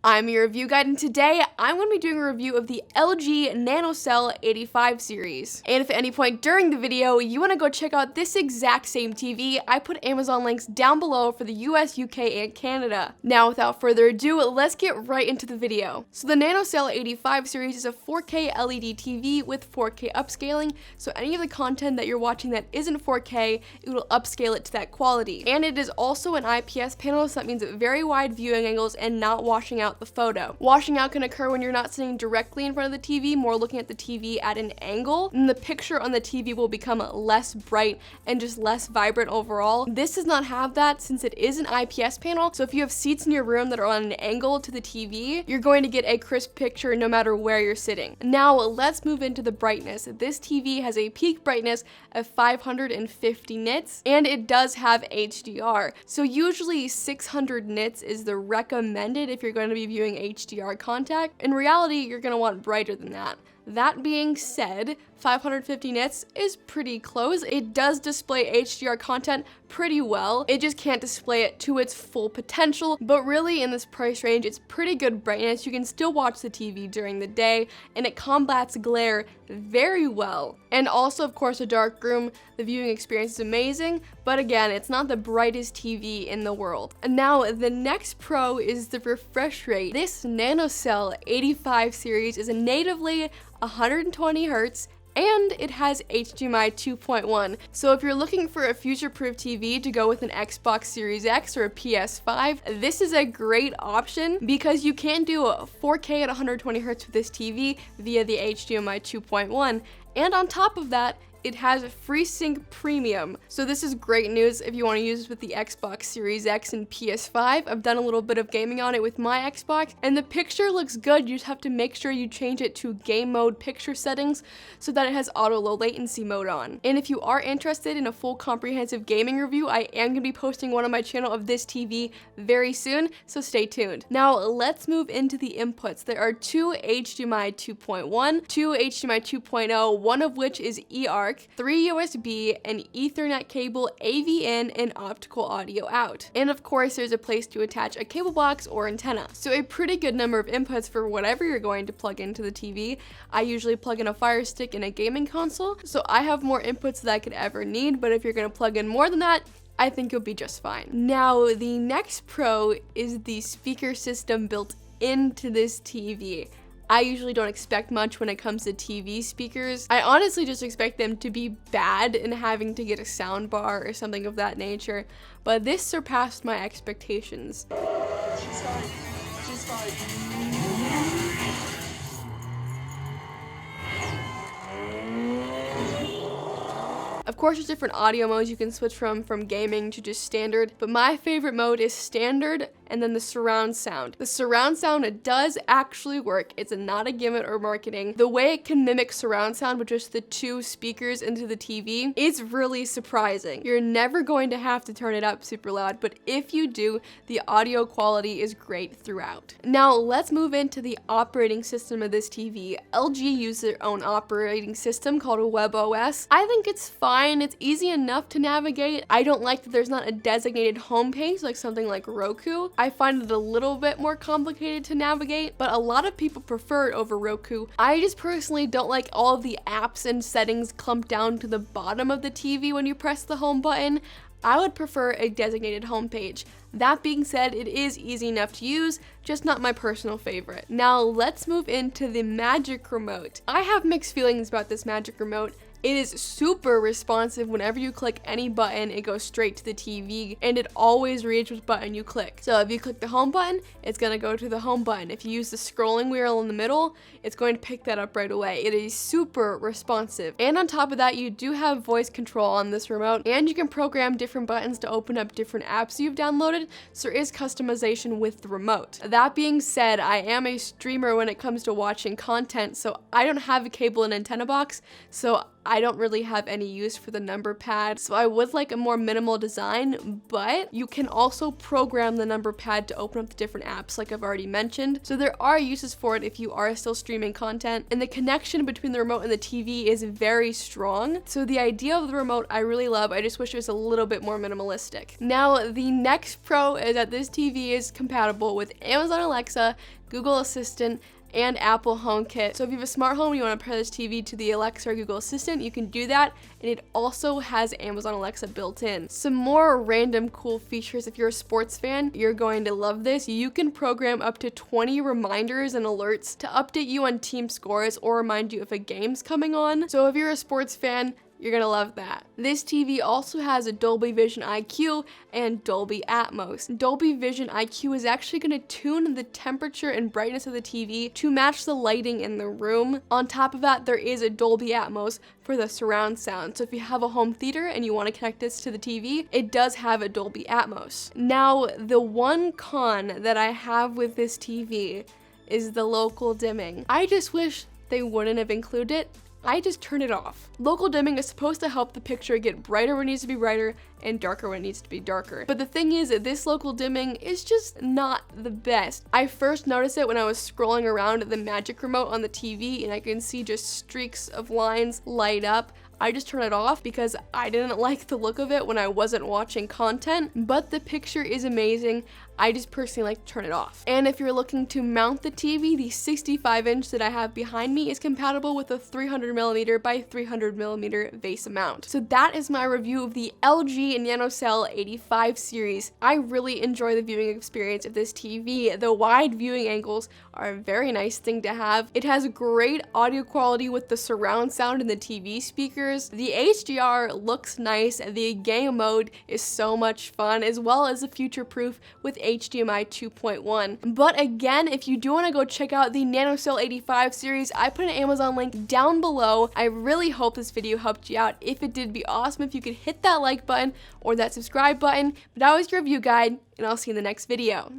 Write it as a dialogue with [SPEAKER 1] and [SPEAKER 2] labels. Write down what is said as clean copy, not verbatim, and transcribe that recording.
[SPEAKER 1] I'm your review guide, and today I'm going to be doing a review of the LG NanoCell 85 series. And if at any point during the video you want to go check out this exact same TV, I put Amazon links down below for the US, UK, and Canada. Now without further ado, let's get right into the video. So the NanoCell 85 series is a 4K LED TV with 4K upscaling, so any of the content that you're watching that isn't 4K, it will upscale it to that quality. And it is also an IPS panel, so that means very wide viewing angles and not washing out the photo. Washing out can occur when you're not sitting directly in front of the TV, more looking at the TV at an angle, and the picture on the TV will become less bright and just less vibrant overall. This does not have that since it is an IPS panel, so if you have seats in your room that are on an angle to the TV, you're going to get a crisp picture no matter where you're sitting. Now let's move into the brightness. This TV has a peak brightness of 550 nits, and it does have HDR. So usually 600 nits is the recommended if you're going to be viewing HDR content. In reality, you're going to want brighter than that. That being said, 550 nits is pretty close. It does display HDR content pretty well. It just can't display it to its full potential, but really in this price range, it's pretty good brightness. You can still watch the TV during the day, and it combats glare very well. And also, of course, a dark room, the viewing experience is amazing, but again, it's not the brightest TV in the world. And now, the next pro is the refresh rate. This NanoCell 85 series is a natively 120 Hz, and it has HDMI 2.1. So if you're looking for a future-proof TV to go with an Xbox Series X or a PS5, this is a great option because you can do a 4K at 120 Hz with this TV via the HDMI 2.1. And on top of that, it has FreeSync Premium. So this is great news if you want to use this with the Xbox Series X and PS5. I've done a little bit of gaming on it with my Xbox, and the picture looks good. You just have to make sure you change it to game mode picture settings so that it has auto low latency mode on. And if you are interested in a full comprehensive gaming review, I am going to be posting one on my channel of this TV very soon, so stay tuned. Now let's move into the inputs. There are two HDMI 2.1, two HDMI 2.0, one of which is eARC, 3 USB, an Ethernet cable, AV in, and optical audio out. And of course, there's a place to attach a cable box or antenna. So a pretty good number of inputs for whatever you're going to plug into the TV. I usually plug in a Fire Stick and a gaming console, so I have more inputs than I could ever need, but if you're going to plug in more than that, I think you'll be just fine. Now, the next pro is the speaker system built into this TV. I usually don't expect much when it comes to TV speakers. I honestly just expect them to be bad and having to get a sound bar or something of that nature, but this surpassed my expectations.
[SPEAKER 2] She's fine.
[SPEAKER 1] Of course, there's different audio modes you can switch from gaming to just standard, but my favorite mode is standard and then the surround sound. The surround sound, it does actually work. It's not a gimmick or marketing. The way it can mimic surround sound with just the two speakers into the TV is really surprising. You're never going to have to turn it up super loud, but if you do, the audio quality is great throughout. Now let's move into the operating system of this TV. LG uses their own operating system called WebOS. I think it's fine. It's easy enough to navigate. I don't like that there's not a designated homepage like something like Roku. I find it a little bit more complicated to navigate, but a lot of people prefer it over Roku. I just personally don't like all of the apps and settings clumped down to the bottom of the TV when you press the home button. I would prefer a designated homepage. That being said, it is easy enough to use, just not my personal favorite. Now let's move into the Magic Remote. I have mixed feelings about this Magic Remote. It is super responsive. Whenever you click any button, it goes straight to the TV, and it always reads which button you click. So if you click the home button, it's gonna go to the home button. If you use the scrolling wheel in the middle, it's going to pick that up right away. It is super responsive. And on top of that, you do have voice control on this remote, and you can program different buttons to open up different apps you've downloaded, so there is customization with the remote. That being said, I am a streamer when it comes to watching content, so I don't have a cable and antenna box, so I don't really have any use for the number pad, so I would like a more minimal design, but you can also program the number pad to open up the different apps like I've already mentioned. So there are uses for it if you are still streaming content, and the connection between the remote and the TV is very strong. So the idea of the remote I really love. I just wish it was a little bit more minimalistic. Now the next pro is that this TV is compatible with Amazon Alexa, Google Assistant, and Apple HomeKit. So if you have a smart home and you want to pair this TV to the Alexa or Google Assistant, you can do that, and it also has Amazon Alexa built in. Some more random cool features: if you're a sports fan, you're going to love this. You can program up to 20 reminders and alerts to update you on team scores or remind you if a game's coming on. So if you're a sports fan, you're gonna love that. This TV also has a Dolby Vision IQ and Dolby Atmos. Dolby Vision IQ is actually gonna tune the temperature and brightness of the TV to match the lighting in the room. On top of that, there is a Dolby Atmos for the surround sound. So if you have a home theater and you wanna connect this to the TV, it does have a Dolby Atmos. Now, the one con that I have with this TV is the local dimming. I just wish they wouldn't have included it. I just turn it off. Local dimming is supposed to help the picture get brighter when it needs to be brighter and darker when it needs to be darker. But the thing is that this local dimming is just not the best. I first noticed it when I was scrolling around the Magic Remote on the TV, and I can see just streaks of lines light up. I just turn it off because I didn't like the look of it when I wasn't watching content, but the picture is amazing. I just personally like to turn it off. And if you're looking to mount the TV, the 65-inch that I have behind me is compatible with a 300mm by 300mm VESA mount. So that is my review of the LG NanoCell 85 series. I really enjoy the viewing experience of this TV. The wide viewing angles are a very nice thing to have. It has great audio quality with the surround sound in the TV speakers. The HDR looks nice, and the game mode is so much fun, as well as the future-proof with HDMI 2.1. But again, if you do want to go check out the NanoCell 85 series, I put an Amazon link down below. I really hope this video helped you out. If it did, it'd be awesome if you could hit that like button or that subscribe button. But that was your review guide, and I'll see you in the next video.